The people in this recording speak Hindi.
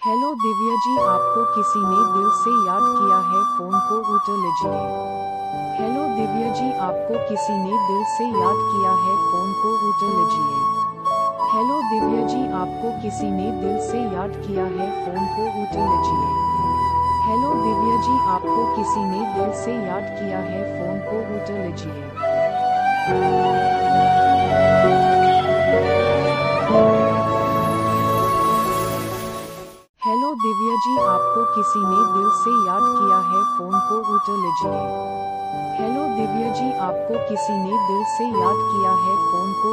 हेलो दिव्या जी, आपको किसी ने दिल से याद किया है, फोन को उठा लीजिए। हेलो दिव्या जी, आपको किसी ने दिल से याद किया है, फोन को उठा लीजिए। हेलो दिव्या जी, आपको किसी ने दिल से याद किया है, फोन को उठा लीजिए। हेलो दिव्या जी, आपको किसी ने दिल से याद किया है, फोन को उठा लीजिए। हेलो दिव्या जी, आपको किसी ने दिल से याद किया है, फोन को उठा लीजिए। हेलो दिव्या जी, आपको किसी ने दिल से याद किया है, फोन को